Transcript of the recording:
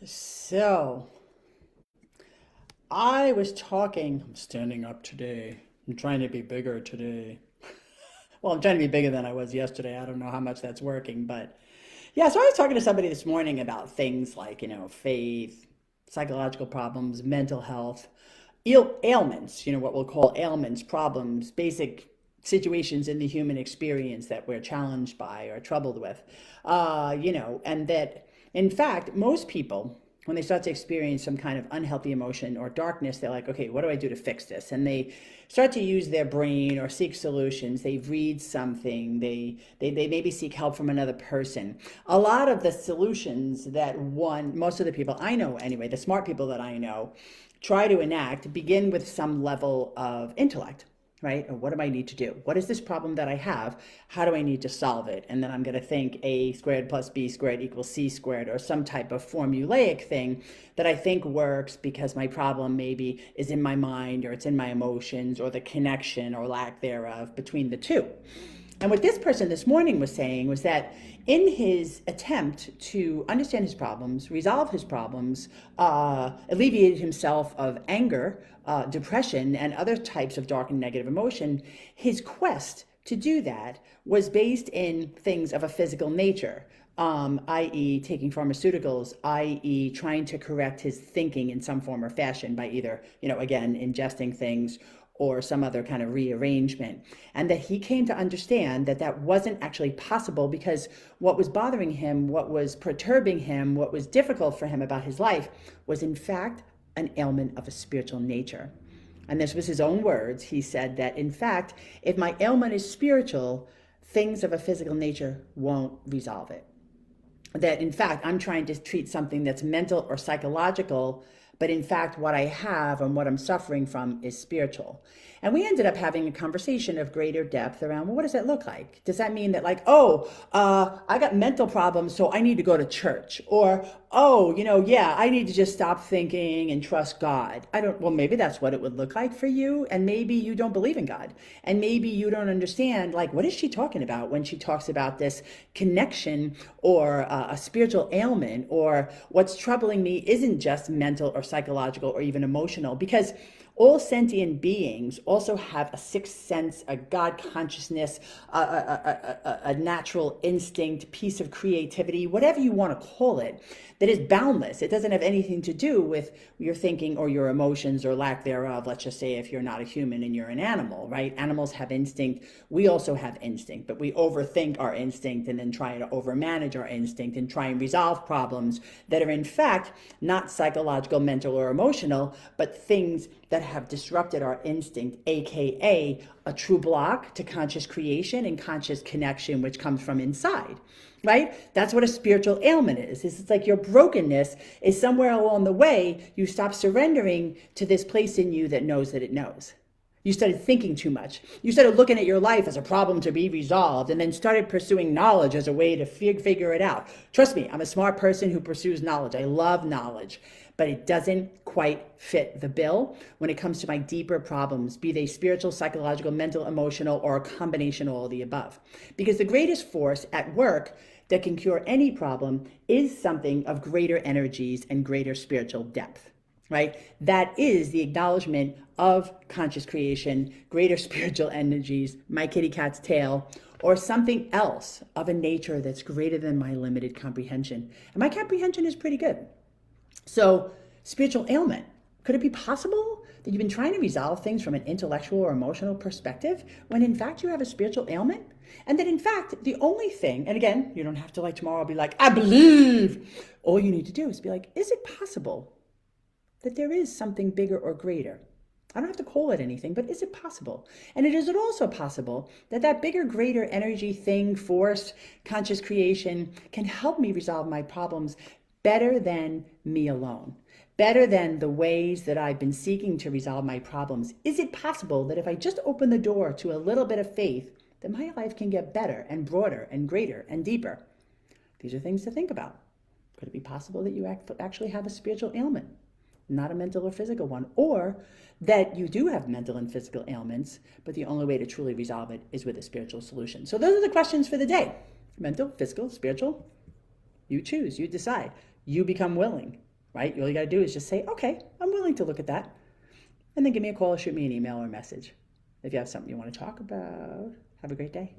So, I was talking, I'm standing up today. I'm trying to be bigger today. Well, I'm trying to be bigger than I was yesterday. I don't know how much that's working, but yeah, so I was talking to somebody this morning about things like, faith, psychological problems, mental health, ailments, what we'll call ailments, problems, basic situations in the human experience that we're challenged by or troubled with. And that in fact, most people, when they start to experience some kind of unhealthy emotion or darkness, they're like, okay, what do I do to fix this? And they start to use their brain or seek solutions. They read something, they maybe seek help from another person. A lot of the solutions that most of the people I know anyway, the smart people that I know, try to enact begin with some level of intellect, right? Or what do I need to do? What is this problem that I have? How do I need to solve it? And then I'm going to think a squared plus b squared equals c squared, or some type of formulaic thing that I think works because my problem maybe is in my mind, or it's in my emotions, or the connection or lack thereof between the two. And what this person this morning was saying was that in his attempt to understand his problems, resolve his problems, alleviate himself of anger, depression, and other types of dark and negative emotion, his quest to do that was based in things of a physical nature. I.e., taking pharmaceuticals, i.e., trying to correct his thinking in some form or fashion by either, again, ingesting things or some other kind of rearrangement. And that he came to understand that that wasn't actually possible because what was bothering him, what was perturbing him, what was difficult for him about his life was in fact an ailment of a spiritual nature. And this was his own words. He said that in fact, if my ailment is spiritual, things of a physical nature won't resolve it. That in fact, I'm trying to treat something that's mental or psychological, but in fact, what I have and what I'm suffering from is spiritual. And we ended up having a conversation of greater depth around, well, what does that look like? Does that mean that, like, I got mental problems, so I need to go to church? Or, yeah, I need to just stop thinking and trust God. Well, maybe that's what it would look like for you. And maybe you don't believe in God. And maybe you don't understand, like, what is she talking about when she talks about this connection or a spiritual ailment, or what's troubling me isn't just mental or psychological or even emotional, because all sentient beings also have a sixth sense, a God consciousness, a natural instinct, piece of creativity, whatever you want to call it, that is boundless. It doesn't have anything to do with your thinking or your emotions or lack thereof. Let's just say if you're not a human and you're an animal, right? Animals have instinct. We also have instinct, but we overthink our instinct and then try to overmanage our instinct and try and resolve problems that are in fact not psychological, mental, or emotional, but things that have disrupted our instinct, aka a true block to conscious creation and conscious connection, which comes from inside, right? That's what a spiritual ailment is. It's like your brokenness is somewhere along the way, you stop surrendering to this place in you that knows that it knows. You started thinking too much. You started looking at your life as a problem to be resolved, and then started pursuing knowledge as a way to figure it out. Trust me, I'm a smart person who pursues knowledge. I love knowledge, but it doesn't quite fit the bill when it comes to my deeper problems, be they spiritual, psychological, mental, emotional, or a combination of all of the above. Because the greatest force at work that can cure any problem is something of greater energies and greater spiritual depth, right? That is the acknowledgement of conscious creation, greater spiritual energies, my kitty cat's tail, or something else of a nature that's greater than my limited comprehension. And my comprehension is pretty good. So, spiritual ailment. Could it be possible that you've been trying to resolve things from an intellectual or emotional perspective when in fact you have a spiritual ailment? And that in fact, the only thing, and again, you don't have to like tomorrow be like, I believe. All you need to do is be like, is it possible that there is something bigger or greater? I don't have to call it anything, but is it possible? And is it also possible that that bigger, greater energy, thing, force, conscious creation can help me resolve my problems better than me alone? Better than the ways that I've been seeking to resolve my problems? Is it possible that if I just open the door to a little bit of faith, that my life can get better and broader and greater and deeper? These are things to think about. Could it be possible that you actually have a spiritual ailment, not a mental or physical one? Or that you do have mental and physical ailments, but the only way to truly resolve it is with a spiritual solution? So those are the questions for the day. Mental, physical, spiritual. You choose, you decide. You become willing. right? All you got to do is just say, okay, I'm willing to look at that. And then give me a call or shoot me an email or a message if you have something you want to talk about. Have a great day.